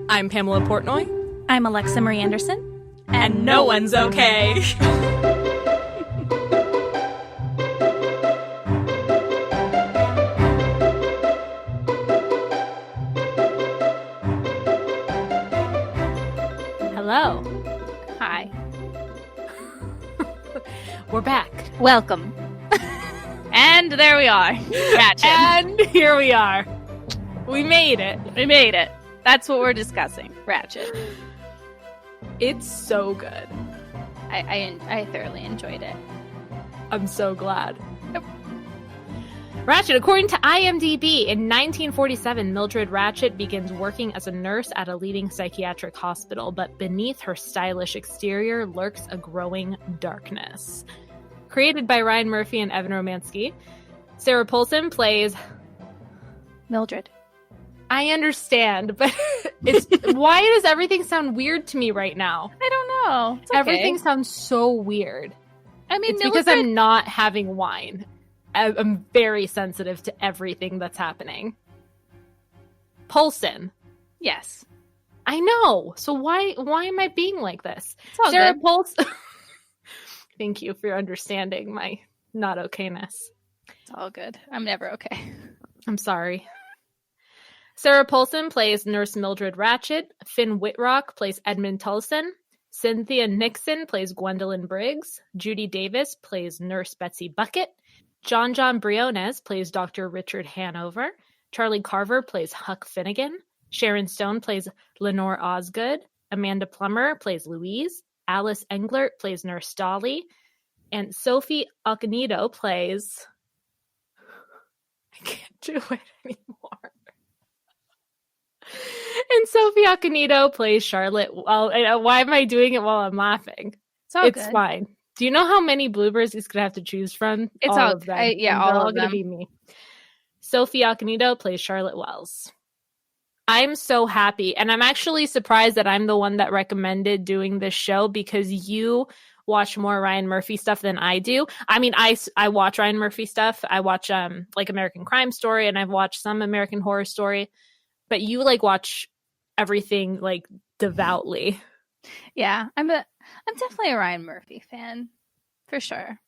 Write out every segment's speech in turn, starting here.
I'm Pamela Portnoy. I'm Alexa Marie Anderson. And no one's okay. Hello. Hi. We're back. Welcome. And there we are. Ratched. And here we are. We made it. We made it. That's what we're discussing. Ratched. It's so good. I thoroughly enjoyed it. I'm so glad. Yep. Ratched, according to IMDb, in 1947, Mildred Ratched begins working as a nurse at a leading psychiatric hospital, but beneath her stylish exterior lurks a growing darkness. Created by Ryan Murphy and Evan Romansky, Sarah Paulson plays Mildred. I understand, but why does everything sound weird to me right now? I don't know. It's okay. Everything sounds so weird. I mean, it's because I'm not having wine. I'm very sensitive to everything that's happening. Paulson. Yes. I know. So why am I being like this? It's all Sarah good. Paulson. Thank you for understanding my not okayness. It's all good. I'm never okay. I'm sorry. Sarah Paulson plays Nurse Mildred Ratched. Finn Wittrock plays Edmund Tulson. Cynthia Nixon plays Gwendolyn Briggs. Judy Davis plays Nurse Betsy Bucket. Jon Jon Briones plays Dr. Richard Hanover. Charlie Carver plays Huck Finnegan. Sharon Stone plays Lenore Osgood. Amanda Plummer plays Louise. Alice Englert plays Nurse Dolly. And Sophie Okonedo plays... I can't do it anymore. And Sophie Okonedo plays Charlotte. Well, why am I doing it while I'm laughing? It's good. Fine. Do you know how many bloopers he's going to have to choose from? It's all of them. all of them. Going to be me. Sophie Okonedo plays Charlotte Wells. I'm so happy. And I'm actually surprised that I'm the one that recommended doing this show because you watch more Ryan Murphy stuff than I do. I mean, I watch Ryan Murphy stuff. I watch like American Crime Story, and I've watched some American Horror Story. But you watch everything devoutly. Yeah, I'm definitely a Ryan Murphy fan, for sure.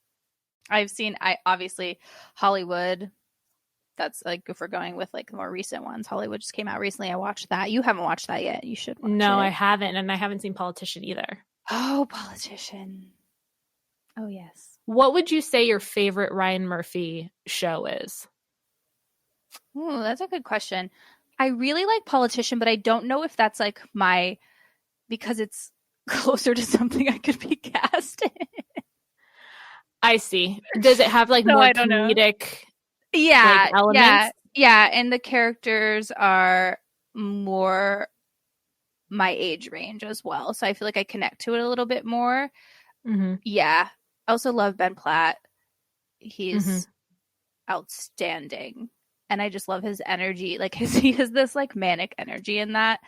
I've seen obviously Hollywood. That's if we're going with the more recent ones. Hollywood just came out recently. I watched that. You haven't watched that yet. You should watch it. No, I haven't, and I haven't seen Politician either. Oh, Politician. Oh, yes. What would you say your favorite Ryan Murphy show is? Ooh, that's a good question. I really like Politician, but I don't know if that's because it's closer to something I could be cast in. I see. Does it have more comedic elements? Yeah, and the characters are more my age range as well, so I feel like I connect to it a little bit more. Mm-hmm. Yeah. I also love Ben Platt. He's outstanding. And I just love his energy. He has this manic energy in that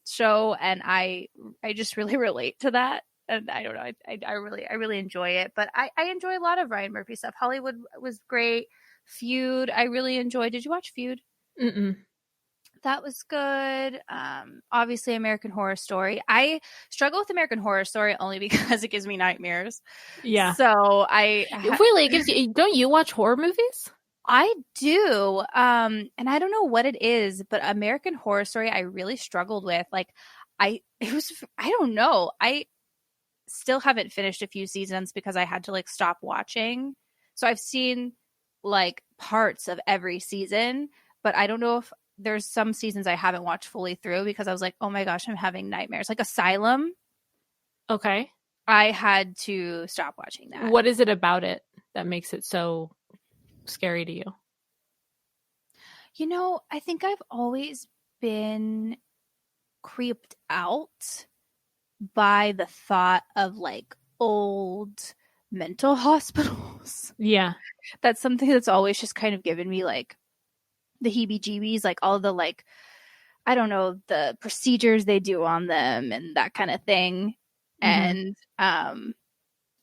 show, and I just really relate to that. And I don't know, I really enjoy it. But I enjoy a lot of Ryan Murphy stuff. Hollywood was great. Feud, I really enjoyed. Did you watch Feud? Mm-mm. That was good. Obviously, American Horror Story. I struggle with American Horror Story only because it gives me nightmares. Yeah. So really, it gives you. Don't you watch horror movies? I do. And I don't know what it is, but American Horror Story I really struggled with. I don't know. I still haven't finished a few seasons because I had to stop watching. So I've seen parts of every season, but I don't know if there's some seasons I haven't watched fully through because I was like, oh my gosh, I'm having nightmares. Asylum. Okay. I had to stop watching that. What is it about it that makes it so scary to you? I think I've always been creeped out by the thought of old mental hospitals. Yeah. That's something that's always just kind of given me the heebie-jeebies, all the I don't know, the procedures they do on them and that kind of thing. Mm-hmm. And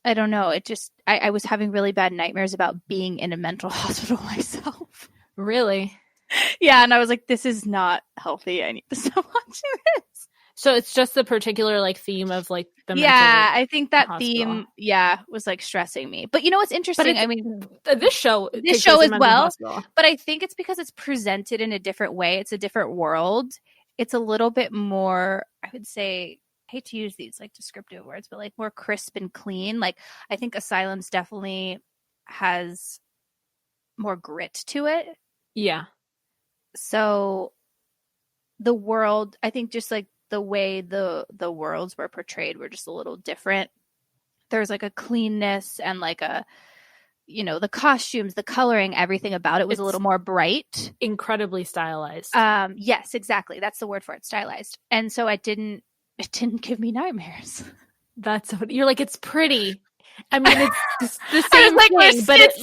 I don't know. It just, I was having really bad nightmares about being in a mental hospital myself. Really? Yeah, and I was like, this is not healthy. I need to stop watching this. So it's just the particular like theme of like the Yeah, mental I think that hospital. theme, was like stressing me. But you know what's But interesting? it's I mean, this show this takes show place in as mental well, hospital. but I think it's because it's presented in a different way. It's a different world. It's a little bit more, I would say, I hate to use these like descriptive words, but like more crisp and clean. Like I think Asylum's definitely has more grit to it. Yeah. So the world, I think just like the way the worlds were portrayed were just a little different. There's like a cleanness and like a, the costumes, the coloring, everything about it was a little more bright. Incredibly stylized. Yes, exactly. That's the word for it, stylized. And so it didn't give me nightmares. That's what you're like, it's pretty. I mean, it's the same like, thing, but it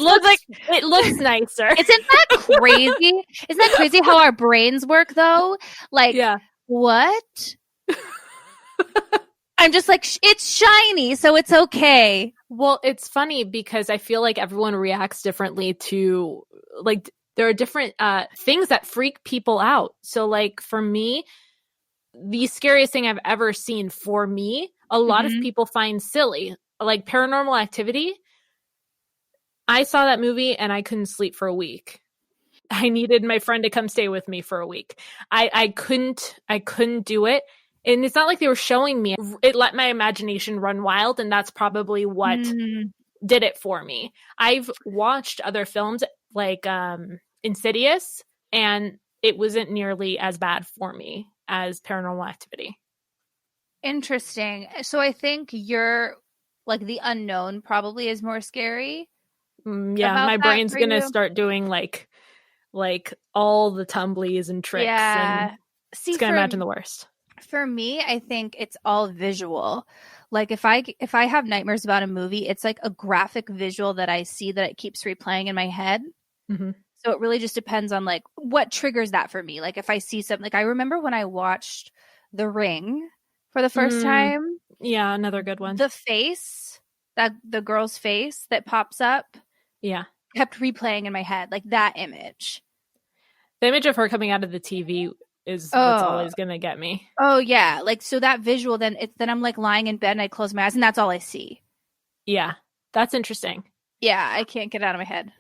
looks nicer. Isn't that crazy? Isn't that crazy how our brains work though? Like, yeah. What? I'm just like, it's shiny, so it's okay. Well, it's funny because I feel like everyone reacts differently to, like, there are different things that freak people out. So, like, for me, the scariest thing I've ever seen for me, a lot of people find silly. Like, Paranormal Activity. I saw that movie and I couldn't sleep for a week. I needed my friend to come stay with me for a week. I couldn't do it. And it's not like they were showing me. It let my imagination run wild, and that's probably what did it for me. I've watched other films like Insidious, and it wasn't nearly as bad for me as Paranormal Activity. Interesting. So I think you're like the unknown probably is more scary. Yeah, my brain's gonna start doing like all the tumblies and tricks. Yeah. And it's gonna imagine the worst. For me, I think it's all visual. Like if I have nightmares about a movie, it's like a graphic visual that I see that it keeps replaying in my head. Mm-hmm. So it really just depends on like what triggers that for me. Like if I see something, like I remember when I watched The Ring for the first time. Yeah, another good one. The face, the girl's face that pops up. Yeah. Kept replaying in my head, like that image. The image of her coming out of the TV is what's always gonna get me. Oh yeah, like so that visual. Then I'm like lying in bed and I close my eyes and that's all I see. Yeah, that's interesting. Yeah, I can't get it out of my head.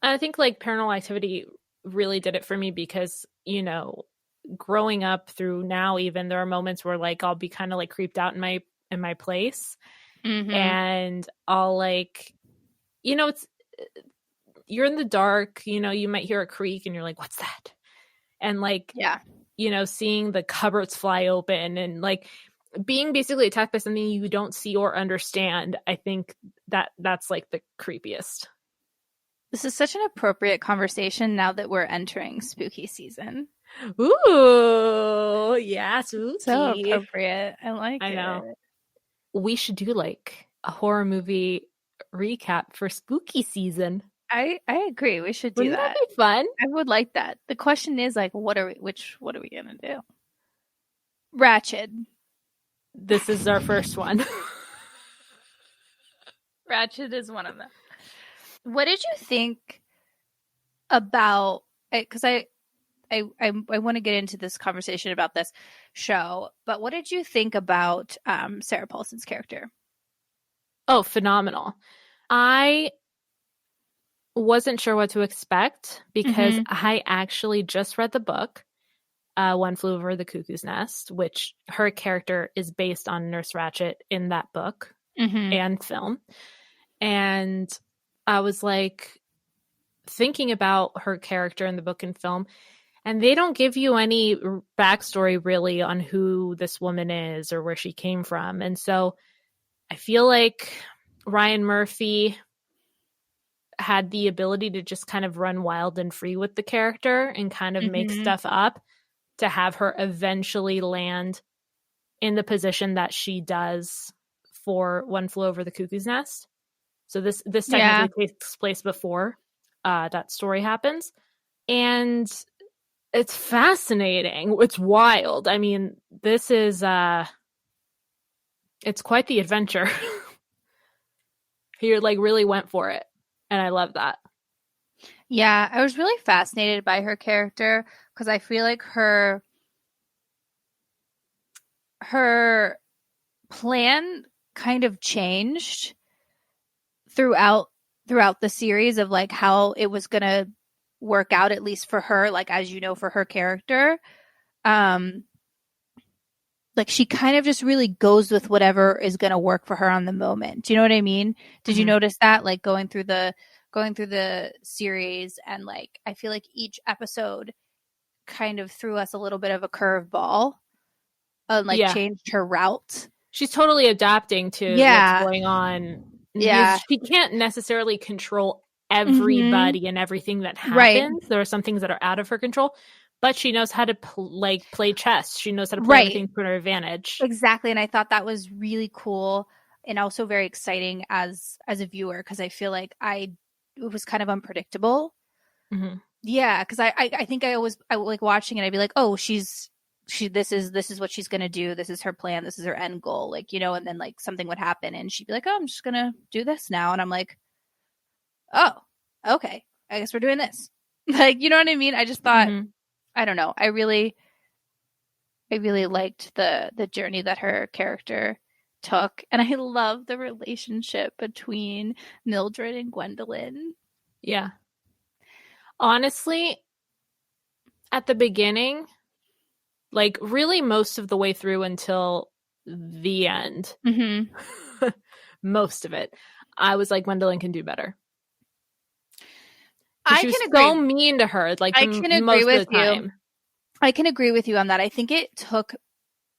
I think like Paranormal Activity really did it for me because growing up through now, even there are moments where like I'll be kind of like creeped out in my place, and I'll like, it's you're in the dark. You might hear a creak and you're like, "What's that?" And like, yeah. Seeing the cupboards fly open and like being basically attacked by something you don't see or understand. I think that's like the creepiest. This is such an appropriate conversation now that we're entering spooky season. Ooh, yeah, spooky. So appropriate. I like it. I know. We should do like a horror movie recap for spooky season. I agree. We should do Wouldn't that be fun? I would like that. The question is like, what are we gonna do? Ratched. This is our first one. Ratched is one of them. What did you think about? Because I want to get into this conversation about this show, but what did you think about Sarah Paulson's character? Oh, phenomenal! I wasn't sure what to expect because I actually just read the book, One Flew Over the Cuckoo's Nest, which her character is based on Nurse Ratched in that book and film. And I was like thinking about her character in the book and film, and they don't give you any backstory really on who this woman is or where she came from. And so I feel like Ryan Murphy had the ability to just kind of run wild and free with the character and kind of make stuff up to have her eventually land in the position that she does for One Flew Over the Cuckoo's Nest. So this technically takes place before that story happens. And it's fascinating. It's wild. I mean, this is it's quite the adventure. He like really went for it. And I love that. Yeah, I was really fascinated by her character because I feel like her plan kind of changed throughout the series of like how it was gonna work out, at least for her, like as you know, for her character. Um like she kind of just really goes with whatever is gonna work for her on the moment. Do you know what I mean? Did you notice that, like going through the series, and like I feel like each episode kind of threw us a little bit of a curveball and like Yeah. changed her route. She's totally adapting to what's Yeah. going on Yeah. because she can't necessarily control Mm-hmm. everybody and everything that Right. happens. There are some things that are out of her control, but she knows how to play chess. She knows how to play Right. everything to her advantage. Exactly. And I thought that was really cool and also very exciting as a viewer, because I feel like it was kind of unpredictable. Mm-hmm. Yeah, because I think I like watching it, I'd be like, oh, this is what she's gonna do, this is her plan, this is her end goal, like, you know, and then like something would happen and she'd be like, oh, I'm just gonna do this now, and I'm like, oh, okay, I guess we're doing this. Like, you know what I mean? I just thought, I don't know, I really liked the journey that her character took, and I love the relationship between Mildred and Gwendolyn. Yeah. Honestly, at the beginning, like really most of the way through until the end, most of it, I was like, Gwendolyn can do better. She was so mean to her, like I can agree most with of the time. I can agree with you on that. I think it took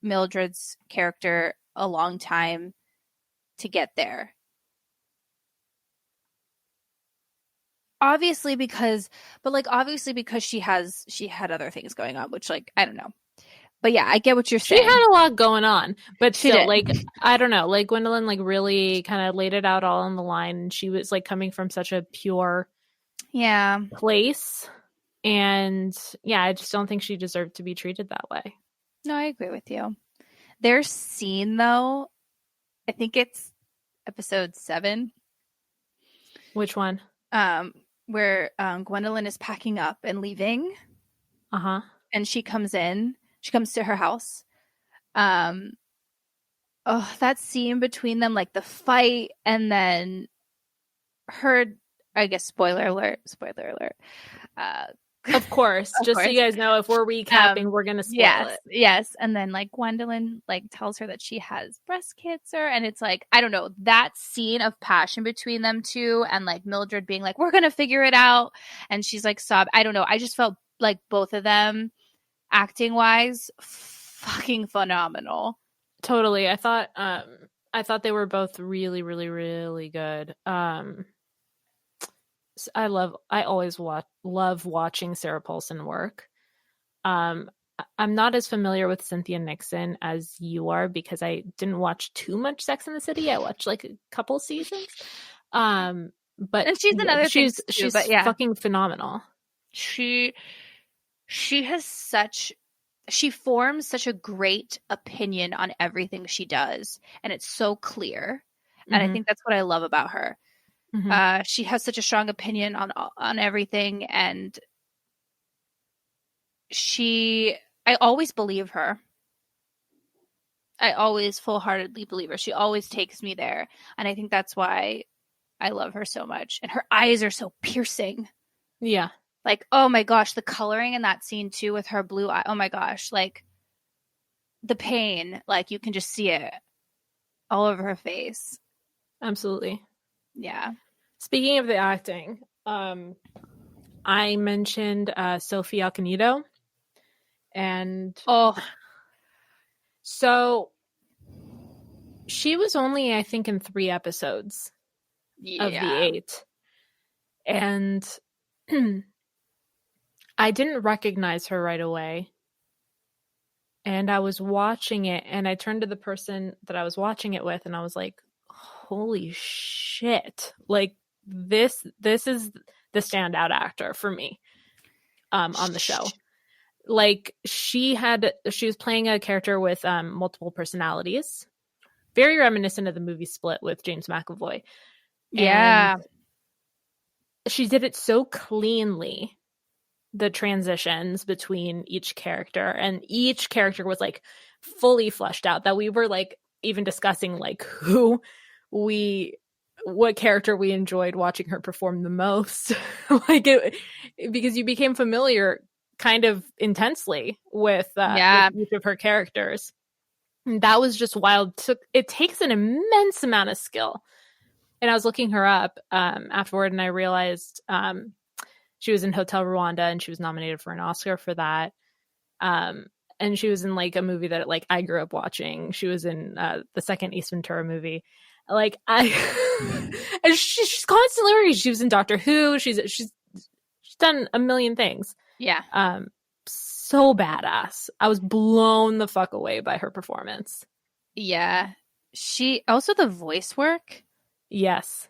Mildred's character a long time to get there. Obviously because she had other things going on, which, like, I don't know. But yeah, I get what you're saying. She had a lot going on, but she still, did. like, I don't know, like Gwendolyn, like really kind of laid it out all on the line. She was like coming from such a pure place. And yeah, I just don't think she deserved to be treated that way. No, I agree with you. Their scene, though, I think it's episode 7. Which one? Where Gwendolyn is packing up and leaving. And she comes to her house. That scene between them, like the fight, and then her, I guess, spoiler alert. Of course. Just so you guys know, if we're recapping, we're going to spoil it. Yes. And then like Gwendolyn like tells her that she has breast cancer, and it's like, I don't know, that scene of passion between them two, and like Mildred being like, we're going to figure it out. And she's like, sob. I don't know. I just felt like both of them, acting wise, fucking phenomenal. Totally. I thought they were both really, really, really good. I always love watching Sarah Paulson work. I'm not as familiar with Cynthia Nixon as you are, because I didn't watch too much Sex and the City. I watched like a couple seasons. But and she's another she's fucking phenomenal. She forms such a great opinion on everything she does, and it's so clear. And I think that's what I love about her. She has such a strong opinion on everything, and I always believe her. I always full-heartedly believe her. She always takes me there, and I think that's why I love her so much. And her eyes are so piercing. Yeah. Like, oh my gosh, the coloring in that scene too with her blue eye. Oh my gosh, like the pain, like you can just see it all over her face. Absolutely. Yeah. Speaking of the acting, I mentioned Sophie Okonedo, and so she was only, I think, in 3 episodes of the 8, and I didn't recognize her right away. And I was watching it, and I turned to the person that I was watching it with, and I was like, holy shit. Like, this is the standout actor for me on the show. Like, she was playing a character with multiple personalities, very reminiscent of the movie Split with James McAvoy. Yeah. she did it so cleanly, the transitions between each character, and each character was like fully fleshed out, that we were like even discussing like what character we enjoyed watching her perform the most. Like because you became familiar kind of intensely with each of her characters. And that was just wild. It takes an immense amount of skill. And I was looking her up afterward, and I realized she was in Hotel Rwanda, and she was nominated for an Oscar for that. And she was in like a movie that like I grew up watching. She was in the second Ace Ventura movie. Like and she's constantly. She was in Doctor Who. She's done a million things. Yeah. So badass. I was blown the fuck away by her performance. Yeah. She also, the voice work. Yes.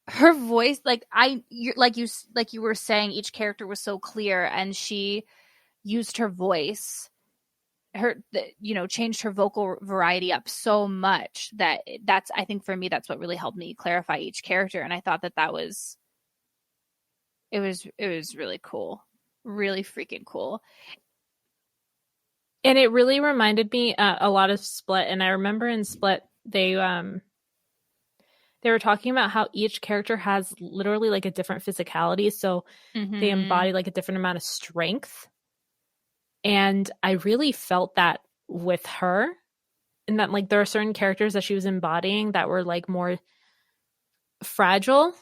Her voice, like you were saying, each character was so clear, and she used her voice, changed her vocal variety up so much that's I think for me that's what really helped me clarify each character. And I thought that was it was really cool, really freaking cool. And it really reminded me a lot of Split. And I remember in Split they were talking about how each character has literally like a different physicality, so they embody like a different amount of strength. And I really felt that with her, and that like there are certain characters that she was embodying that were like more fragile,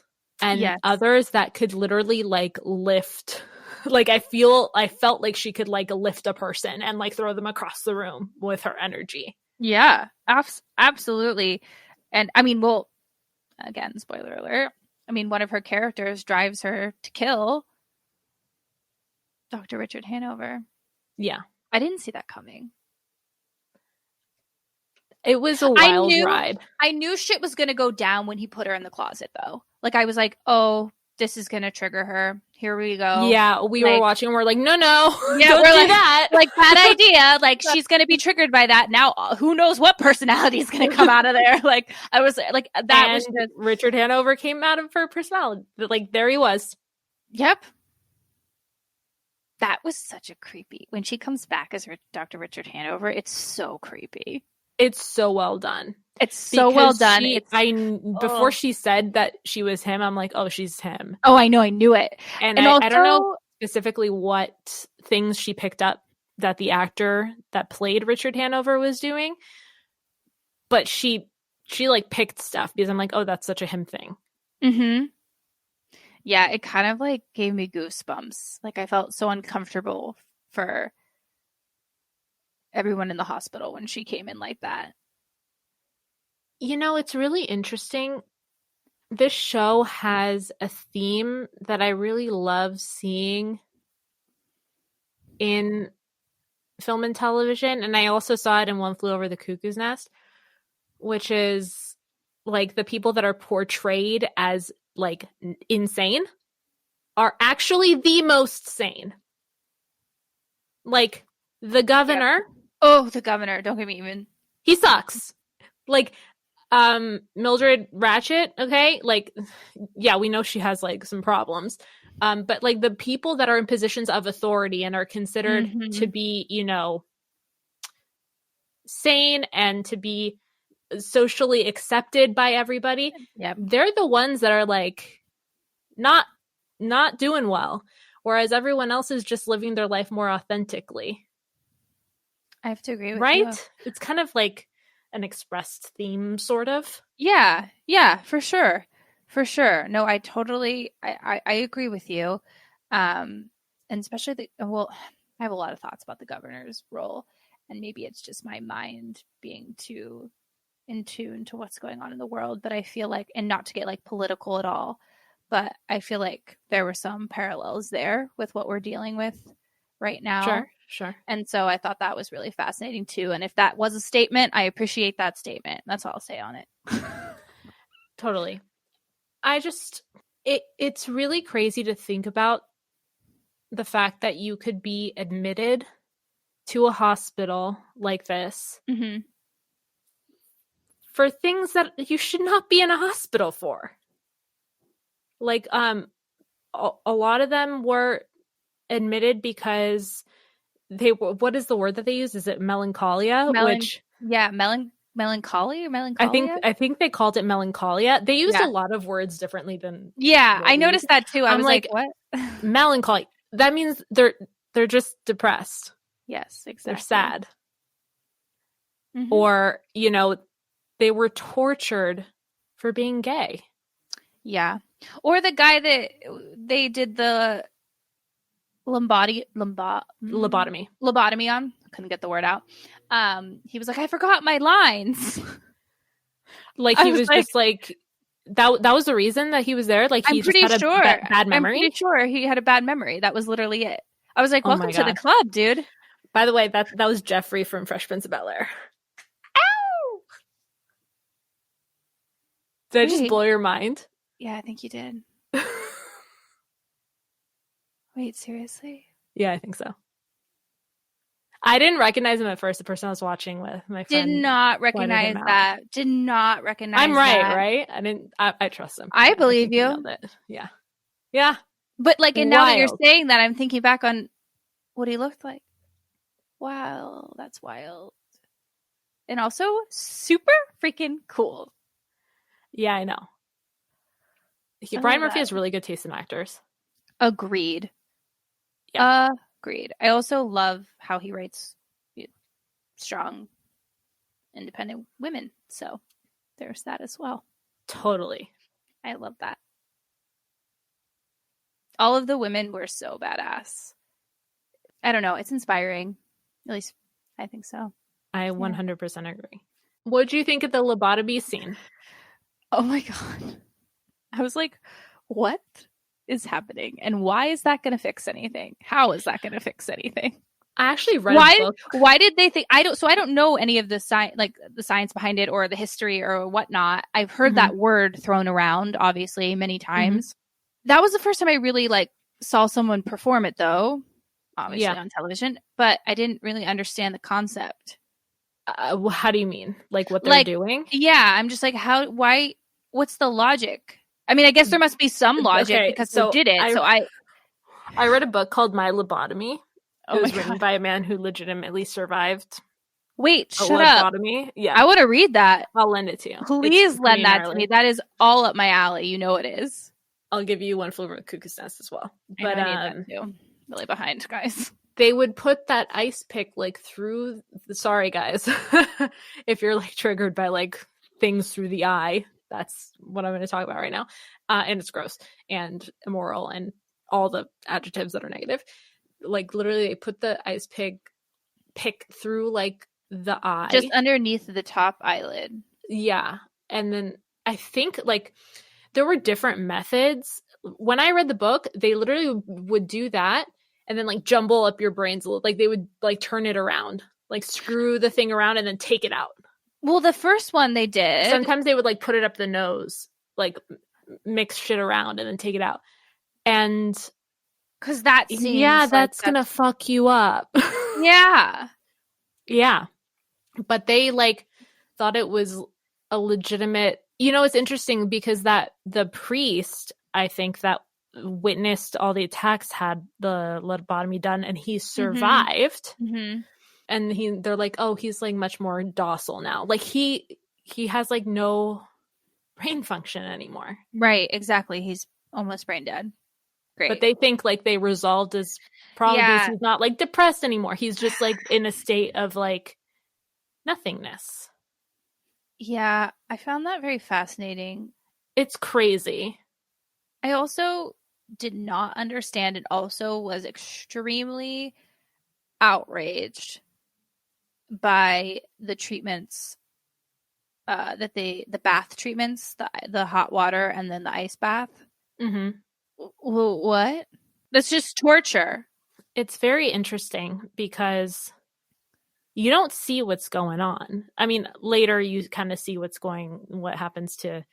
and others that could literally like lift. Like I felt like she could like lift a person and like throw them across the room with her energy. Yeah, absolutely. And I mean, well, again, spoiler alert. I mean, one of her characters drives her to kill Dr. Richard Hanover. Yeah. I didn't see that coming. It was a wild ride. I knew shit was going to go down when he put her in the closet, though. Like, I was like, oh, this is going to trigger her. Here we go. Yeah, we were watching and we're like, no, yeah, don't do that. Like, bad idea. Like, she's going to be triggered by that. Now, who knows what personality is going to come out of there. Like, I was like, that and was just... Richard Hanover came out of her personality. Like, there he was. Yep. That was such a creepy. When she comes back as Dr. Richard Hanover, it's so creepy. It's so well done. It's so well done. Before she said that she was him, I'm like, oh, she's him. Oh, I know. I knew it. And also, I don't know specifically what things she picked up that the actor that played Richard Hanover was doing, but she like picked stuff because I'm like, oh, that's such a him thing. Mm-hmm. Yeah, it kind of like gave me goosebumps. Like I felt so uncomfortable for everyone in the hospital when she came in like that. You know, it's really interesting. This show has a theme that I really love seeing in film and television. And I also saw it in One Flew Over the Cuckoo's Nest, which is like the people that are portrayed as like insane are actually the most sane. Like the governor. Yep. Oh, the governor. Don't get me even. He sucks. Like, Mildred Ratched, okay? Like, yeah, we know she has like some problems. But like the people that are in positions of authority and are considered to be, you know, sane and to be socially accepted by everybody. Yep. They're the ones that are like not doing well, whereas everyone else is just living their life more authentically. I have to agree with you. Right? It's kind of like an expressed theme, sort of. Yeah, for sure. No, I totally I agree with you. And especially I have a lot of thoughts about the governor's role, and maybe it's just my mind being too in tune to what's going on in the world, but I feel like, and not to get like political at all, but I feel like there were some parallels there with what we're dealing with right now. Sure. And so I thought that was really fascinating too. And if that was a statement, I appreciate that statement. That's all I'll say on it. Totally. It's really crazy to think about the fact that you could be admitted to a hospital like this for things that you should not be in a hospital for. Like, a lot of them were admitted because they were, what is the word that they use? Is it melancholia? Melancholy or melancholia? I think they called it melancholia. They used a lot of words differently than. Yeah, I noticed that too. I was like, what? Melancholy. That means they're just depressed. Yes, exactly. They're sad. Mm-hmm. Or, you know, they were tortured for being gay. Yeah. Or the guy that they did the lobotomy on. Couldn't get the word out. He was like, I forgot my lines. Like he was just like that was the reason that he was there. Like he just had a bad memory. I'm pretty sure he had a bad memory. That was literally it. I was like, welcome to the club, dude. By the way, that was Jeffrey from Fresh Prince of Bel-Air. Ow! Did I just blow your mind? Yeah, I think you did. Wait, seriously? Yeah, I think so. I didn't recognize him at first. The person I was watching with, my friend, did not recognize that. Did not recognize. I'm right? I didn't. I trust him. I believe you. Yeah, yeah. But like, and now that you're saying that, I'm thinking back on what he looked like. Wow, that's wild. And also super freaking cool. Yeah, I know. Brian Murphy has really good taste in actors. Agreed. Yeah. Agreed. I also love how he writes strong, independent women. So there's that as well. Totally. I love that. All of the women were so badass. I don't know. It's inspiring. At least I think so. I 100% agree. What did you think of the lobotomy scene? Oh my God. I was like, what is happening? And why is that going to fix anything? How is that going to fix anything? I actually read a book. Why did they think I don't know any of the science behind it or the history or whatnot. I've heard that word thrown around obviously many times. That was the first time I really saw someone perform it though, obviously on television, but I didn't really understand the concept. How do you mean? Like what they're doing? Yeah, I'm just like, why, what's the logic? I mean, I guess there must be some logic because they did it. I read a book called My Lobotomy. It was written by a man who legitimately survived. Wait, shut up. Lobotomy. Yeah. I want to read that. I'll lend it to you. Please lend that to me. That is all up my alley. You know it is. I'll give you One Flew Over the Cuckoo's Nest as well. But I need that too. Really behind, guys. They would put that ice pick through sorry guys. If you're triggered by things through the eye. That's what I'm going to talk about right now. And it's gross and immoral and all the adjectives that are negative. Literally they put the ice pick through the eye. Just underneath the top eyelid. Yeah. And then I think there were different methods. When I read the book, they literally would do that and then jumble up your brains a little. They would turn it around, screw the thing around and then take it out. Well, the first one they did. Sometimes they would put it up the nose, mix shit around and then take it out. And because that seems that's gonna fuck you up. Yeah. Yeah. But they thought it was a legitimate, it's interesting because that the priest, I think that witnessed all the attacks had the lobotomy done and he survived. Mm-hmm. And they're like, oh, he's much more docile now. He has no brain function anymore. Right, exactly. He's almost brain dead. Great. But they think they resolved his problems. He's not depressed anymore. He's just in a state of nothingness. Yeah, I found that very fascinating. It's crazy. I also did not understand and also was extremely outraged by the treatments that the bath treatments, the hot water and then the ice bath. Mm-hmm. What? That's just torture. It's very interesting because you don't see what's going on. I mean, later you kind of see what happens to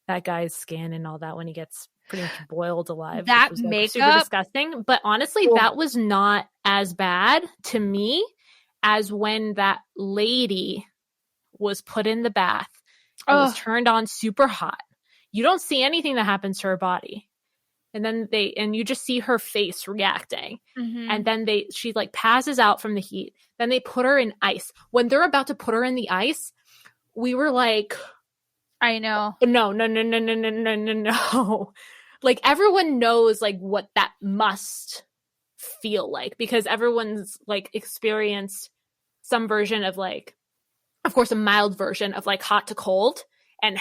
that guy's skin and all that when he gets pretty much boiled alive. That was, makeup, super disgusting. But honestly, that was not as bad to me as when that lady was put in the bath and was turned on super hot. You don't see anything that happens to her body. And then you just see her face reacting. Mm-hmm. And then she like passes out from the heat. Then they put her in ice. When they're about to put her in the ice, we were like, I know. No. Like everyone knows like what that must feel like, because everyone's like experienced some version of like, of course, a mild version of like hot to cold, and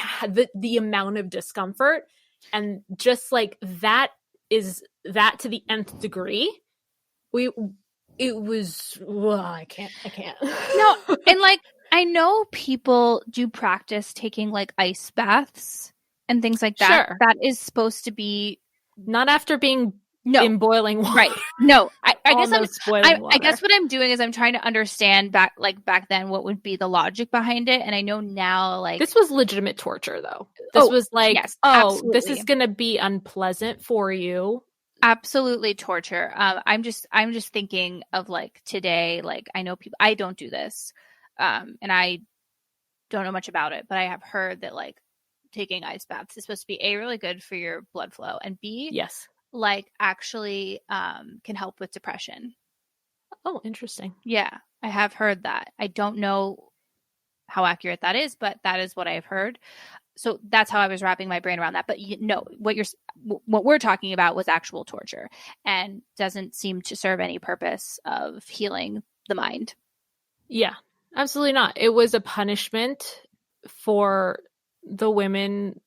the amount of discomfort, and just like that is that to the nth degree. It was, I can't. No, and like I know people do practice taking like ice baths and things like that. Sure. That is supposed to be not after being in boiling water. Right. No, I guess I guess what I'm doing is I'm trying to understand back then what would be the logic behind it. And I know now, like, this was legitimate torture though. This was like, yes, this is going to be unpleasant for you. Absolutely torture. I'm just thinking of like today, like I know people, I don't do this. And I don't know much about it, but I have heard that like taking ice baths is supposed to be A, really good for your blood flow, and B, yes, like actually can help with depression. Oh, interesting. Yeah, I have heard that. I don't know how accurate that is, but that is what I've heard. So that's how I was wrapping my brain around that. But what we're talking about was actual torture and doesn't seem to serve any purpose of healing the mind. Yeah, absolutely not. It was a punishment for the women,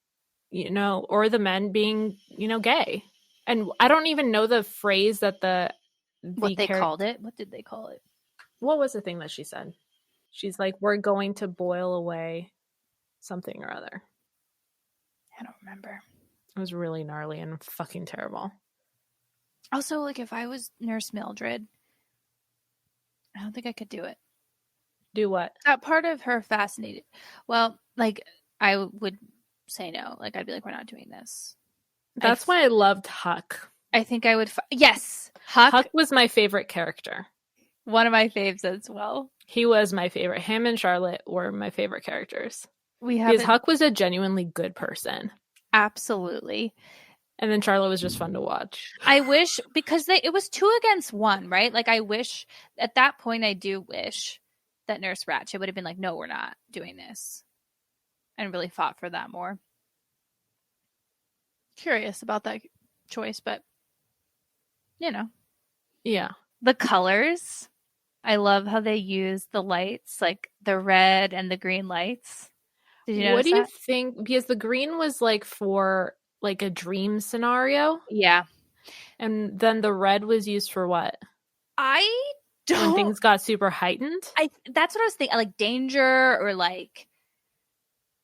or the men being, gay. And I don't even know the phrase that what they called it. What did they call it? What was the thing that she said? She's like, we're going to boil away something or other. I don't remember. It was really gnarly and fucking terrible. Also, like, if I was Nurse Mildred, I don't think I could do it. Do what? That part of her fascinated. Well, like, I would say no. Like, I'd be like, we're not doing this. That's why I loved Huck. I think I would. Yes. Huck was my favorite character. One of my faves as well. He was my favorite. Him and Charlotte were my favorite characters. Because Huck was a genuinely good person. Absolutely. And then Charlotte was just fun to watch. I wish, because it was 2 against 1, right? Like, I wish, at that point, I do wish that Nurse Ratched would have been like, no, we're not doing this. And really fought for that more. Curious about that choice, but, Yeah. The colors. I love how they use the lights, like the red and the green lights. Did you notice What do you think? Because the green was like for like a dream scenario. Yeah. And then the red was used for what? I don't. When things got super heightened? That's what I was thinking. Like danger or like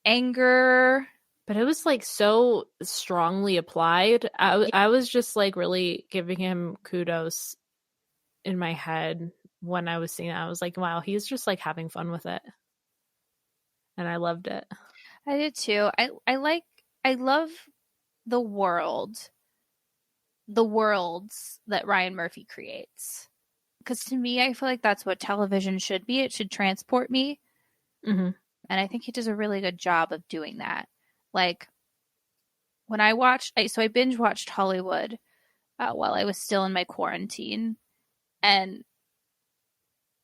anger. But it was like so strongly applied. I was just like really giving him kudos in my head when I was seeing it. I was like, wow, he's just like having fun with it. And I loved it. I did too. I love the worlds that Ryan Murphy creates. Because to me, I feel like that's what television should be. It should transport me. Mm-hmm. And I think he does a really good job of doing that. Like, when I binge watched Hollywood while I was still in my quarantine. And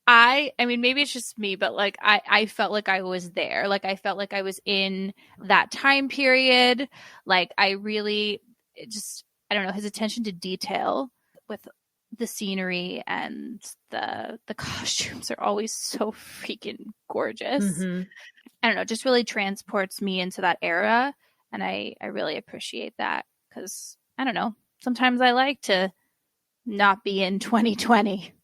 I mean, maybe it's just me, but like, I felt like I was there. Like, I felt like I was in that time period. Like, I don't know, his attention to detail with the scenery and the costumes are always so freaking gorgeous. Mm-hmm. I don't know, just really transports me into that era. And I really appreciate that because, I don't know, sometimes I like to not be in 2020.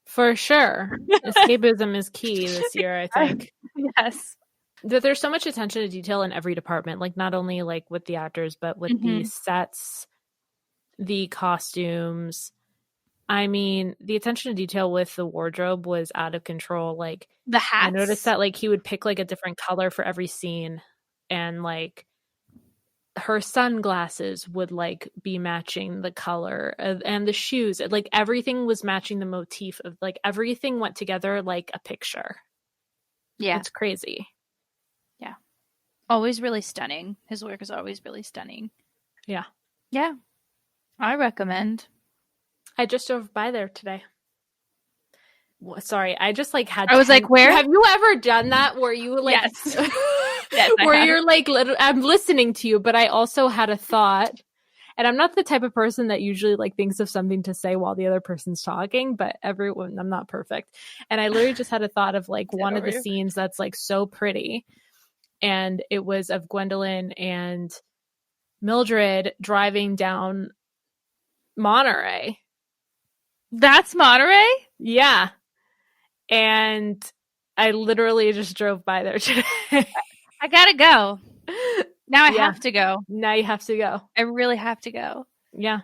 For sure. Escapism is key this year, I think. Yes. That there's so much attention to detail in every department, like not only like with the actors, but with the sets, the costumes. I mean, the attention to detail with the wardrobe was out of control. Like the hats. I noticed that like he would pick like a different color for every scene, and like her sunglasses would like be matching the color and the shoes, like everything was matching the motif of like everything went together like a picture. Yeah, it's crazy. Yeah, Always really stunning. His work is always really stunning. Yeah. Yeah. I recommend. I just drove by there today. Sorry, I just like had. I was like, where? Have you ever done that where you like? Yes. Yes, where you're like, I'm listening to you, but I also had a thought. And I'm not the type of person that usually like thinks of something to say while the other person's talking, but I'm not perfect. And I literally just had a thought of like one of the scenes that's like so pretty. And it was of Gwendolyn and Mildred driving down Monterey. That's Monterey? Yeah. And I literally just drove by there today. I gotta go. Now I have to go. Now you have to go. I really have to go. Yeah.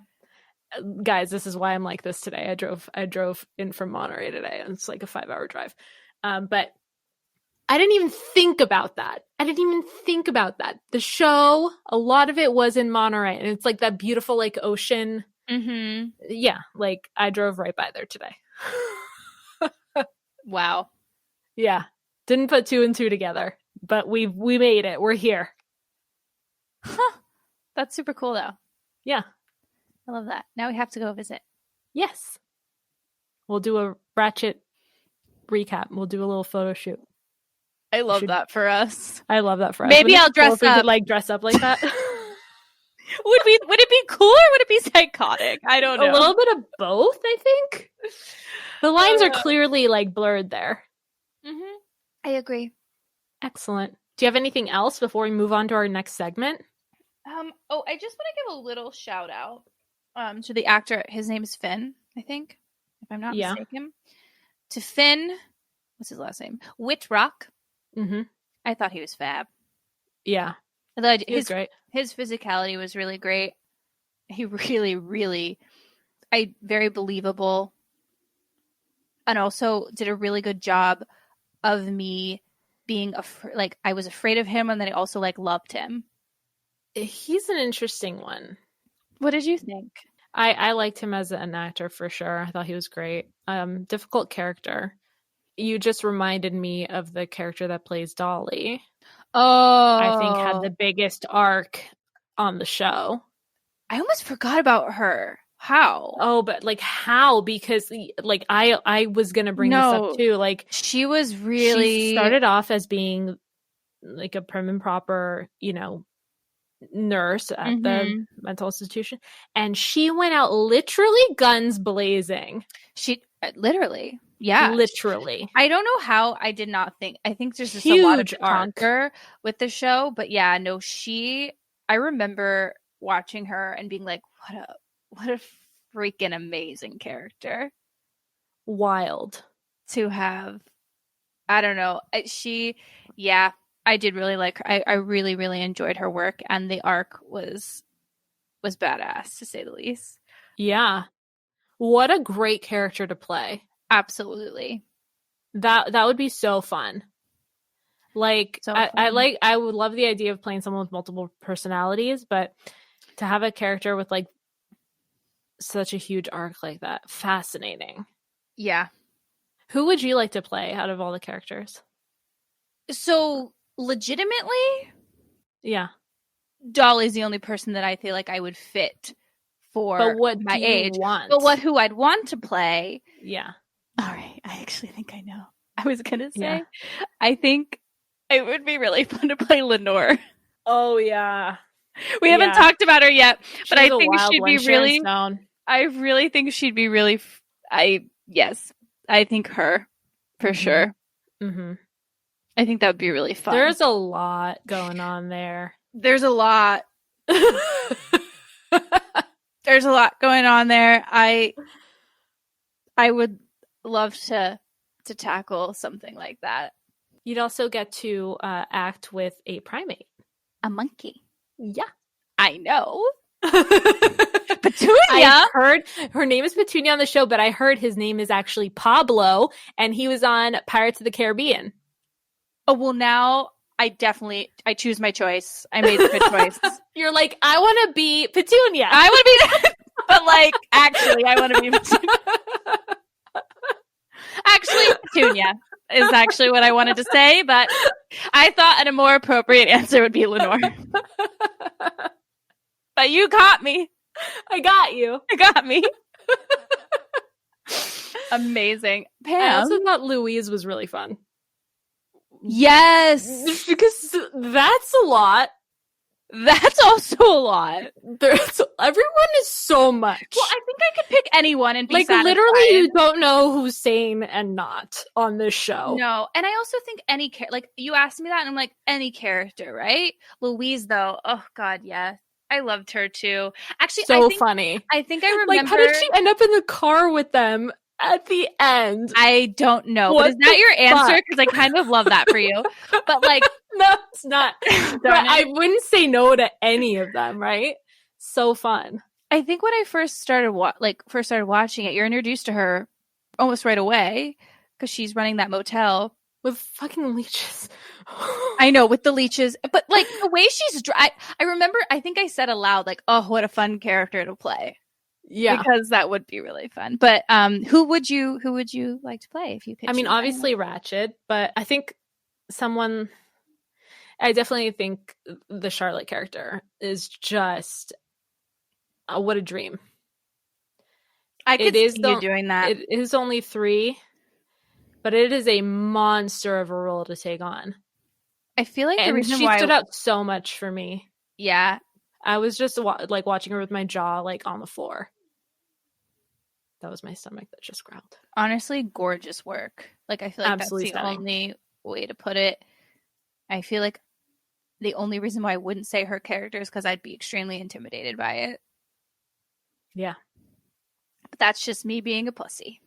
Guys, this is why I'm like this today. I drove in from Monterey today, and it's like a 5-hour drive. But I didn't even think about that. The show, a lot of it was in Monterey, and it's like that beautiful like ocean. Mm-hmm. Yeah, like I drove right by there today. Wow. Yeah. Didn't put 2 and 2 together, but we made it. We're here. Huh. That's super cool though. Yeah. I love that. Now we have to go visit. Yes. We'll do a Ratched recap. We'll do a little photo shoot. I love that for us. I love that for us. Maybe I'll dress up. We could, like dress up like that. Would it be cool or would it be psychotic? I don't know. A little bit of both, I think. The lines are clearly like blurred there. Mm-hmm. I agree. Excellent. Do you have anything else before we move on to our next segment? I just want to give a little shout out to the actor. His name is Finn, I think, if I'm not mistaken. To Finn, what's his last name? Wittrock. Mm-hmm. I thought he was fab. Yeah. I thought great. His physicality was really great. He really, really, very believable. And also did a really good job of me being I was afraid of him, and then I also like loved him. He's an interesting one. What did you think? I liked him as an actor for sure. I thought he was great. Difficult character. You just reminded me of the character that plays Dolly. Oh, I think had the biggest arc on the show. I almost forgot about her. How? Oh, but like how? Because like I was gonna bring this up too. Like she was really she started off as being like a prim and proper, nurse at the mental institution, and she went out literally guns blazing. She literally. Yeah. Literally. I don't know how I did not think. I think there's just a lot of conquer with the show. But yeah, no, I remember watching her and being like, what a freaking amazing character. Wild. To have. I don't know. I did really like her. I really, really enjoyed her work. And the arc was badass, to say the least. Yeah. What a great character to play. Absolutely. That would be so fun. Like so I would love the idea of playing someone with multiple personalities, but to have a character with like such a huge arc like that, fascinating. Yeah. Who would you like to play out of all the characters? So legitimately, yeah, Dolly's the only person that I feel like I would fit for but what my do you age. Want? But who I'd want to play? Yeah. All right, I actually think I know. I was gonna say, I think it would be really fun to play Lenore. Oh yeah, we haven't talked about her yet, but I think she'd be really. I really think she'd be really. I think her for sure. Mm-hmm. I think that would be really fun. There's a lot going on there. There's a lot. There's a lot going on there. I would love to tackle something like that. You'd also get to act with a primate. A monkey. Yeah. I know. Petunia. I heard her name is Petunia on the show, but I heard his name is actually Pablo, and he was on Pirates of the Caribbean. Oh, well, now I choose my choice. I made the good choice. You're like, I want to be Petunia. I want to be, but actually, I want to be Petunia. Actually, Petunia. is actually what I wanted to say, but I thought a more appropriate answer would be Lenore. But you caught me. I got you. You got me. Amazing. Pam. I also thought Louise was really fun. Yes. Because that's a lot. That's also a lot. Everyone is so much. Well, I think I could pick anyone and be like satisfied. Literally, you don't know who's sane and not on this show. No, and I also think like you asked me that, and I'm like any character, right? Louise, though, oh god, yeah, I loved her too. Actually, so funny. I think I remember. Like, how did she end up in the car with them at the end? I don't know. But is that your answer? Because I kind of love that for you. But like. No, it's not. But I wouldn't say no to any of them, right? So fun. I think when I first started watching it, you're introduced to her almost right away because she's running that motel with fucking leeches. I know, with the leeches, but like the way she's I remember. I think I said aloud, like, "Oh, what a fun character to play." Yeah, because that would be really fun. But who would you like to play if you could? I mean, obviously Ratched, but I think I definitely think the Charlotte character is just what a dream. I could see you doing that. It is only 3, but it is a monster of a role to take on. I feel like the reason she stood out so much for me. Yeah, I was just like watching her with my jaw like on the floor. That was my stomach that just growled. Honestly, gorgeous work. Like I feel like absolutely that's the only way to put it. I feel like the only reason why I wouldn't say her character is because I'd be extremely intimidated by it. Yeah. But that's just me being a pussy.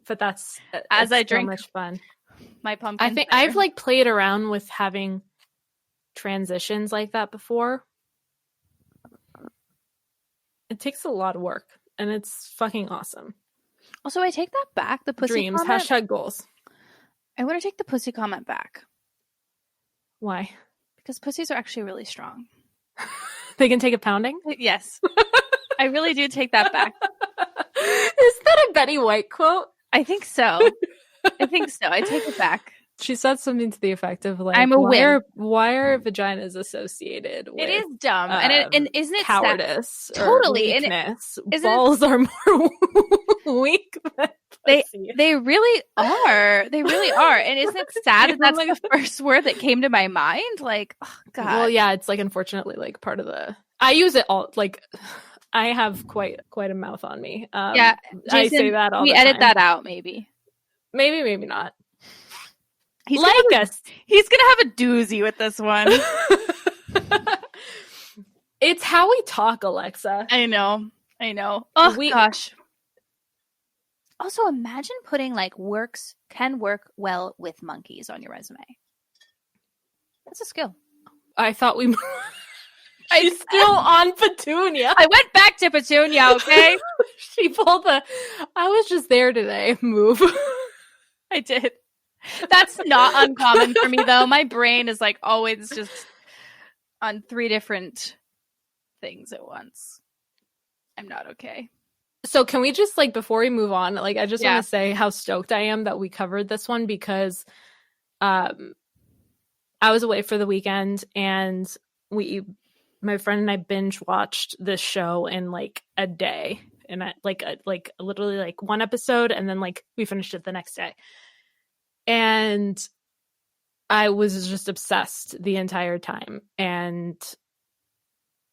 But that's as I drink so much fun. My pumpkin. I think I've like played around with having transitions like that before. It takes a lot of work and it's fucking awesome. Also, I take that back. The pussy dreams comment. #goals. I want to take the pussy comment back. Why? Because pussies are actually really strong. They can take a pounding? Yes. I really do take that back. Is that a Betty White quote? I think so. I take it back. She said something to the effect of like, I'm a why are vaginas associated with it is dumb. And isn't it cowardice sad? Totally. Or weakness? Balls are more weak than they really are. They really are. And isn't it sad that that's like the first word that came to my mind? Like, oh god. Well, yeah, it's like unfortunately like part of the I use it all like I have quite a mouth on me. Yeah, Jason, I say that all the time. We edit that out, maybe not. He's gonna have a doozy with this one. It's how we talk, Alexa. I know. Oh gosh. Also, imagine putting like can work well with monkeys on your resume. That's a skill. I thought we. She's still on Petunia. I went back to Petunia. Okay. She pulled I was just there today. Move. I did. That's not uncommon for me, though. My brain is like always just on 3 different things at once. I'm not okay. So can we just like before we move on, like I just want to say how stoked I am that we covered this one because I was away for the weekend and my friend and I binge watched this show in like a day and literally like one episode and then like we finished it the next day. And I was just obsessed the entire time. And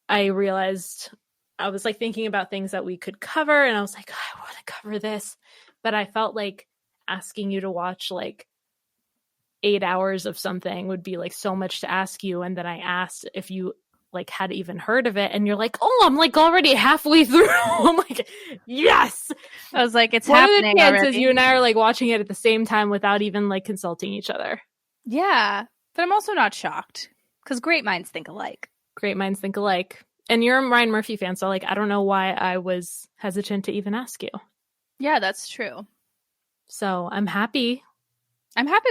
I realized I was like thinking about things that we could cover. And I was like, oh, I want to cover this. But I felt like asking you to watch like 8 hours of something would be like so much to ask you. And then I asked if you like had even heard of it. And you're like, oh, I'm like already halfway through. I'm like, yes. I was like, it's what happening. What are the chances you and I are like watching it at the same time without even like consulting each other? Yeah. But I'm also not shocked because great minds think alike. Great minds think alike. And you're a Ryan Murphy fan. So like, I don't know why I was hesitant to even ask you. Yeah, that's true. So I'm happy.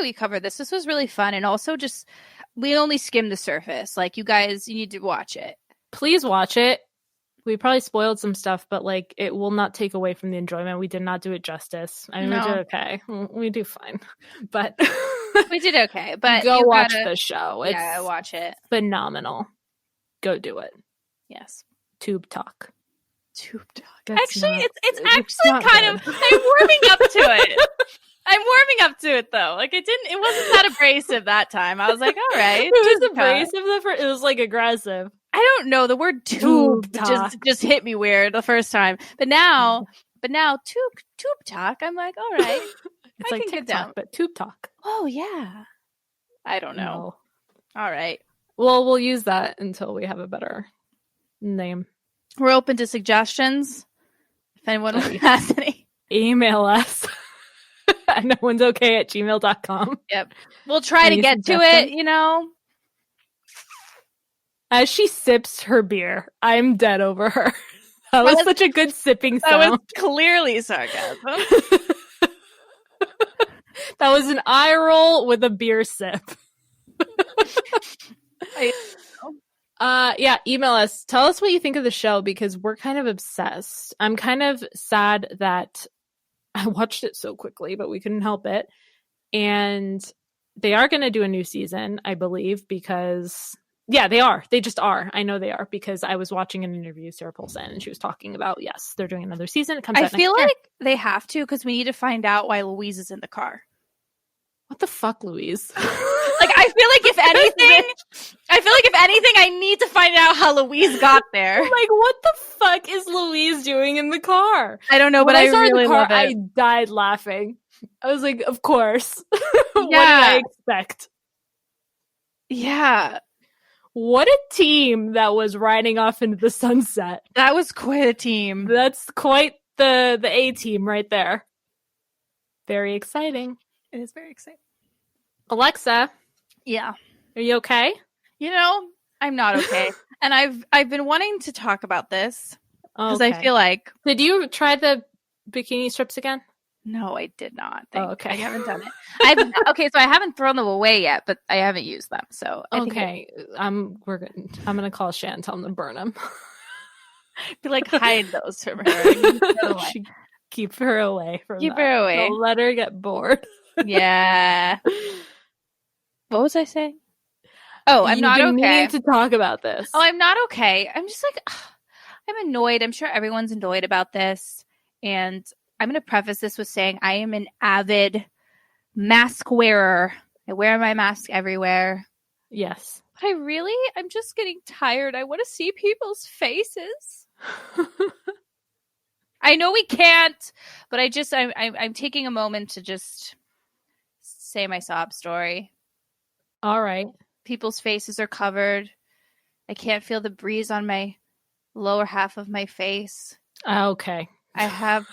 We covered this. This was really fun. And also just, we only skimmed the surface. Like you guys, you need to watch it. Please watch it. We probably spoiled some stuff, but like it will not take away from the enjoyment. We did not do it justice. I mean, we did okay. We do fine, but we did okay. But go watch the show. Yeah, watch it. Phenomenal. Go do it. Yes. Tube talk. Actually, it's actually kind of. I'm warming up to it. I'm warming up to it though. Like it wasn't that abrasive that time. I was like, all right. It was abrasive. It was like aggressive. I don't know. The word tube just hit me weird the first time. But now tube talk, I'm like, all right. It's like TikTok, but tube talk. Oh yeah. I don't know. No. All right. Well, we'll use that until we have a better name. We're open to suggestions. If anyone has any. Email us. No one's okay at gmail.com. Yep. We'll try to get to it, you know. As she sips her beer, I'm dead over her. That was such a good sipping sound. That was clearly sarcasm. That was an eye roll with a beer sip. Yeah, email us. Tell us what you think of the show because we're kind of obsessed. I'm kind of sad that I watched it so quickly, but we couldn't help it. And they are going to do a new season, I believe, because... Yeah, they are. They just are. I know they are because I was watching an interview with Sarah Paulson and she was talking about, yes, they're doing another season. It comes out next year. I feel like they have to because we need to find out why Louise is in the car. What the fuck, Louise? Like, I feel like if anything, I need to find out how Louise got there. Like, what the fuck is Louise doing in the car? I don't know, but I really love it. I died laughing. I was like, of course. What did I expect? Yeah. What a team that was riding off into the sunset. That was quite a team. That's quite the A team right there. Very exciting. It is very exciting. Alexa. Yeah. Are you okay? You know, I'm not okay. And I've been wanting to talk about this because I feel like... Did you try the bikini strips again? No, I did not. Okay. I haven't done it. Okay, so I haven't thrown them away yet, but I haven't used them. So I'm gonna call Shan and tell him to burn them. Be like, hide those from her. Keep her away from Keep her away. Don't let her get bored. Yeah. What was I saying? Oh, I'm not okay. We need to talk about this. Oh, I'm not okay. I'm just like, I'm annoyed. I'm sure everyone's annoyed about this. And I'm going to preface this with saying I am an avid mask wearer. I wear my mask everywhere. Yes. But I'm just getting tired. I want to see people's faces. I know we can't, but I'm taking a moment to just say my sob story. All right. People's faces are covered. I can't feel the breeze on my lower half of my face. Okay. I have...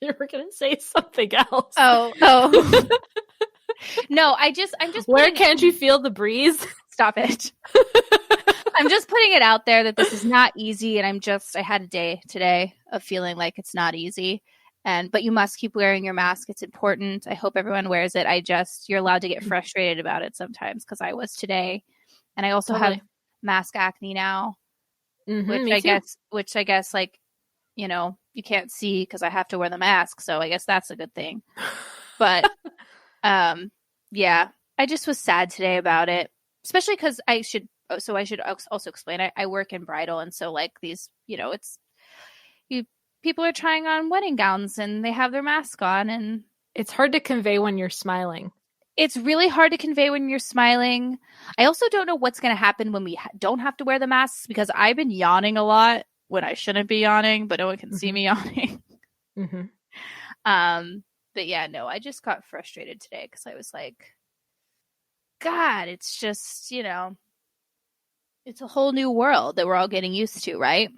You were going to say something else. Oh. No, I'm just... Where can't you feel the breeze? Stop it. I'm just putting it out there that this is not easy, and I had a day today of feeling like it's not easy. But you must keep wearing your mask. It's important. I hope everyone wears it. You're allowed to get frustrated about it sometimes because I was today. And I also have mask acne now, which I guess like, you know, you can't see because I have to wear the mask. So I guess that's a good thing. But yeah, I just was sad today about it, especially because I should also explain I work in bridal. And so like these, you know, people are trying on wedding gowns and they have their mask on, and it's hard to convey when you're smiling. It's really hard to convey when you're smiling. I also don't know what's going to happen when we don't have to wear the masks because I've been yawning a lot when I shouldn't be yawning, but no one can see me yawning. Mm-hmm. But yeah, no, I just got frustrated today because I was like, God, it's just, you know, it's a whole new world that we're all getting used to, right?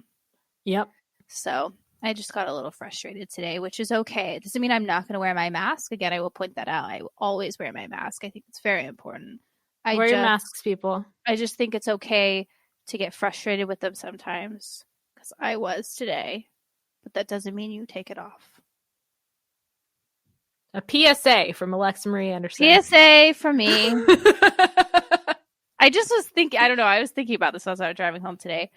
Yep. So I just got a little frustrated today, which is okay. It doesn't mean I'm not going to wear my mask. Again, I will point that out. I will always wear my mask. I think it's very important. Wear your masks, people. I just think it's okay to get frustrated with them sometimes, because I was today, but that doesn't mean you take it off. A PSA from Alexa Marie Anderson. PSA from me. I just was thinking, I don't know, I was thinking about this as I was driving home today.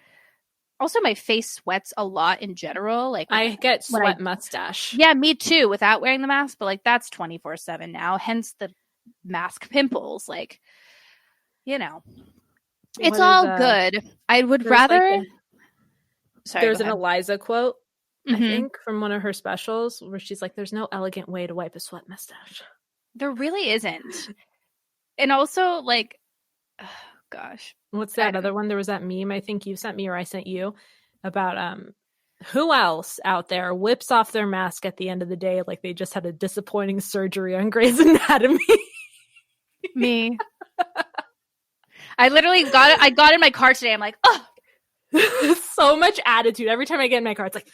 Also, my face sweats a lot in general. Like I get sweat mustache. Yeah, me too, without wearing the mask. But like that's 24/7 now. Hence the mask pimples. Like, it's all good. I would rather. Sorry, there's an Eliza quote, mm-hmm. I think, from one of her specials where she's like, "There's no elegant way to wipe a sweat mustache." There really isn't. And also, like, oh, gosh. What's that other one? There was that meme I think you sent me or I sent you about who else out there whips off their mask at the end of the day like they just had a disappointing surgery on Grey's Anatomy. Me. I literally I got in my car today. I'm like, oh. So much attitude. Every time I get in my car, it's like,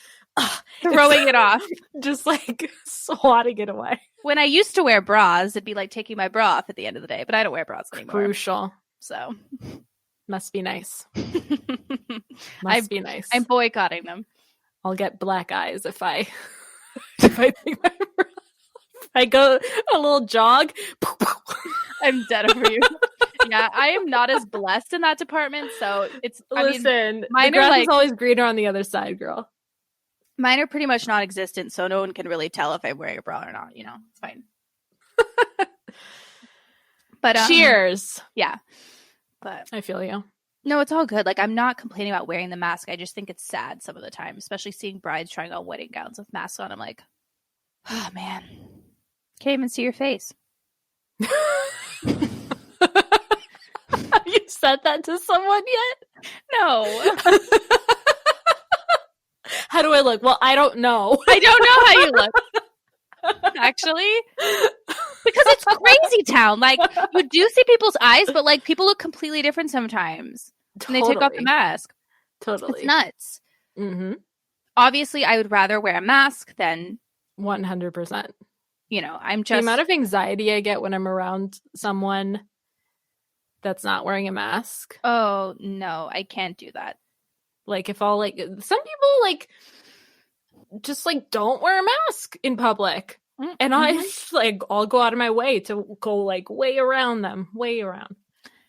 throwing it off. Just like swatting it away. When I used to wear bras, it'd be like taking my bra off at the end of the day, but I don't wear bras anymore. Crucial. So must be nice. Must be nice. I'm boycotting them. I'll get black eyes if I take my bra. If I go a little jog. I'm dead over you. Yeah, I am not as blessed in that department, so it's. Listen, the grass is always greener on the other side, girl. Mine are pretty much non-existent, so no one can really tell if I'm wearing a bra or not. It's fine. But cheers. Yeah, but I feel you. No, it's all good. Like, I'm not complaining about wearing the mask. I just think it's sad some of the time, especially seeing brides trying on wedding gowns with masks on. I'm like, oh man, can't even see your face. Have you said that to someone yet? No. How do I look? Well, I don't know. I don't know how you look. Actually. Because it's crazy town. Like, you do see people's eyes, but like people look completely different sometimes. Totally. And they take off the mask. Totally. It's nuts. Mm-hmm. Obviously, I would rather wear a mask than 100%. I'm just... The amount of anxiety I get when I'm around someone that's not wearing a mask. Oh, no, I can't do that. Like, if I'll, like... Some people, like, just, like, don't wear a mask in public. Mm-hmm. And I'll go out of my way to go, like, way around them. Way around.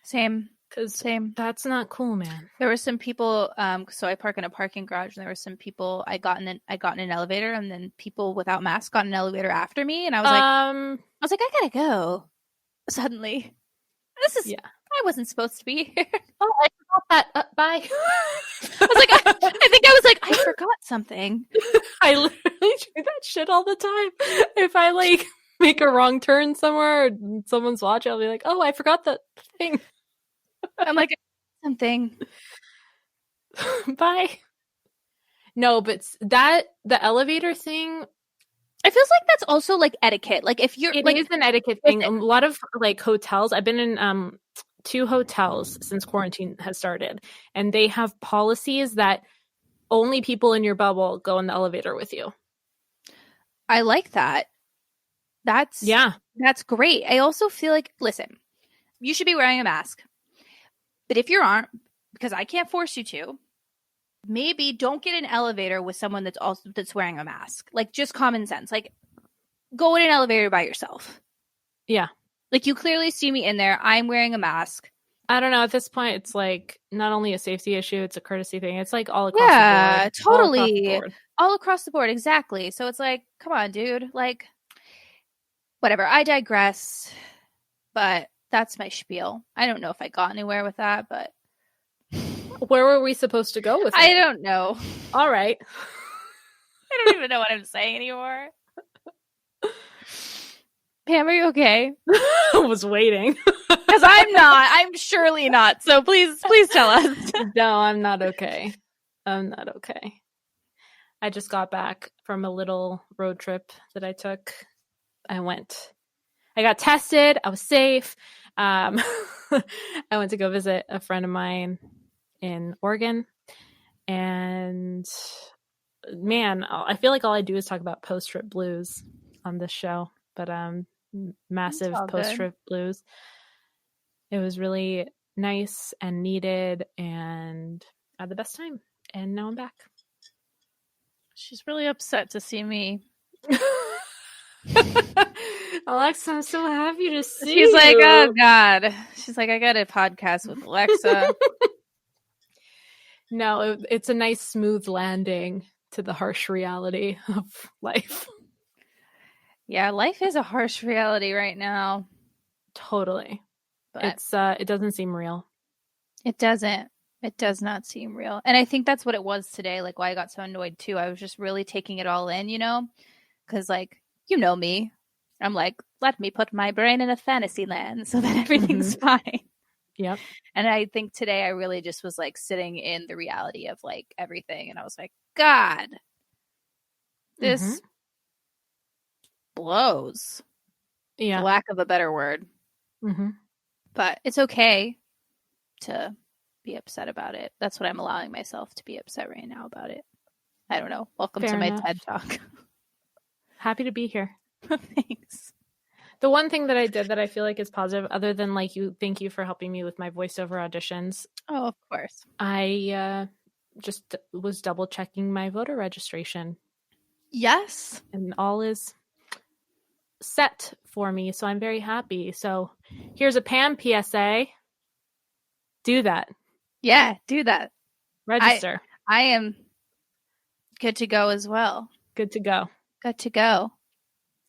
Same. Because that's not cool, man. There were some people, so I park in a parking garage, and there were some people, I got in an elevator, and then people without masks got in an elevator after me, and I was like, I gotta go. Suddenly. I wasn't supposed to be here. Oh, I forgot that. Bye. I forgot something. I literally do that shit all the time. If I, like, make a wrong turn somewhere, or someone's watching, I'll be like, oh, I forgot that thing. I'm like, something. Bye. No, but the elevator thing, it feels like that's also like etiquette. Like, if you're, it is an etiquette thing. A lot of like hotels. I've been in 2 hotels since quarantine has started, and they have policies that only people in your bubble go in the elevator with you. I like that. That's great. I also feel like, listen, you should be wearing a mask. But if you aren't, because I can't force you to, maybe don't get an elevator with someone that's wearing a mask. Like, just common sense. Like, go in an elevator by yourself. Yeah. Like, you clearly see me in there. I'm wearing a mask. I don't know. At this point, it's like not only a safety issue, it's a courtesy thing. It's like all across the board. Yeah, totally. All across the board. Exactly. So it's like, come on, dude. Like, whatever. I digress. But that's my spiel. I don't know if I got anywhere with that, but... Where were we supposed to go with it? I don't know. All right. I don't even know what I'm saying anymore. Pam, are you okay? I was waiting. Because I'm not. I'm surely not. So please tell us. No, I'm not okay. I'm not okay. I just got back from a little road trip that I took. I got tested. I was safe. I went to go visit a friend of mine in Oregon. And man, I feel like all I do is talk about post-trip blues on this show. But massive post-trip blues. It was really nice and needed, and I had the best time. And now I'm back. She's really upset to see me. Alexa, I'm so happy to see you. She's like, oh, you. God. She's like, I got a podcast with Alexa. No, it's a nice smooth landing to the harsh reality of life. Yeah, life is a harsh reality right now. Totally. But it doesn't seem real. it doesn't. It does not seem real. And I think that's what it was today, like why I got so annoyed too. I was just really taking it all in, because like, you know me. I'm like, let me put my brain in a fantasy land so that everything's fine. Yep. And I think today I really just was like sitting in the reality of like everything. And I was like, God, this blows. Yeah. For lack of a better word. But it's okay to be upset about it. That's what I'm allowing myself to be upset right now about it. I don't know. Welcome to my TED Talk. Happy to be here. Thanks. The one thing that I did that I feel like is positive, other than like thank you for helping me with my voiceover auditions. Oh, of course. I just was double checking my voter registration. Yes. And all is set for me, so I'm very happy. So here's a Pam PSA. Do that. Yeah, do that. Register. I am good to go as well. Good to go. Good to go.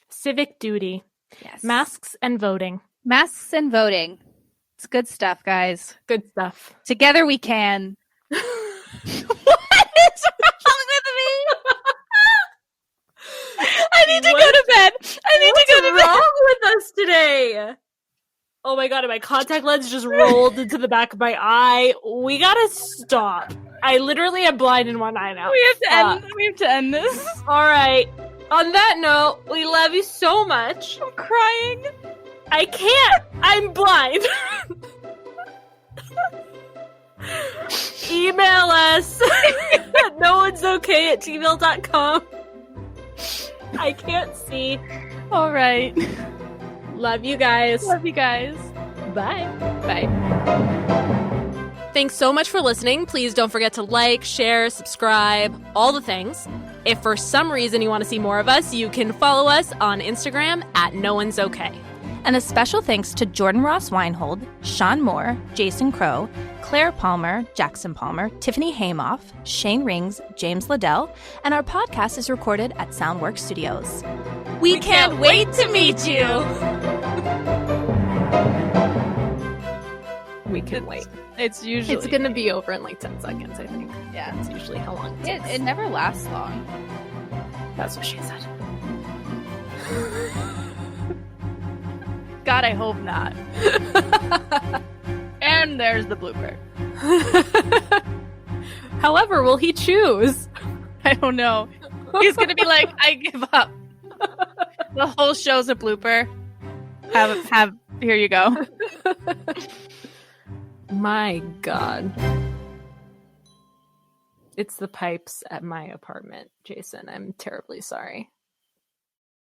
Civic duty. Yes. Masks and voting. Masks and voting. It's good stuff, guys. Good stuff. Together we can. What is wrong with me? I need to go to bed. What's wrong with us today? Oh my god, my contact lens just rolled into the back of my eye. We gotta stop. I literally am blind in one eye now. We have to end this. All right. On that note, we love you so much. I'm crying. I can't. I'm blind. Email us at noone'sokay@gmail.com. I can't see. All right. Love you guys. Love you guys. Bye. Bye. Thanks so much for listening. Please don't forget to like, share, subscribe, all the things. If for some reason you want to see more of us, you can follow us on Instagram at noone'sokay. And a special thanks to Jordan Ross Weinhold, Sean Moore, Jason Crow, Claire Palmer, Jackson Palmer, Tiffany Haymoff, Shane Rings, James Liddell, and our podcast is recorded at Soundworks Studios. We can't wait to meet you! We can wait. It's going to be over in like 10 seconds, I think. Yeah. That's usually how long it takes. It never lasts long. That's what she said. God, I hope not. And there's the blooper. However, will he choose? I don't know. He's going to be like, I give up. The whole show's a blooper. Here you go. My God. It's the pipes at my apartment, Jason. I'm terribly sorry.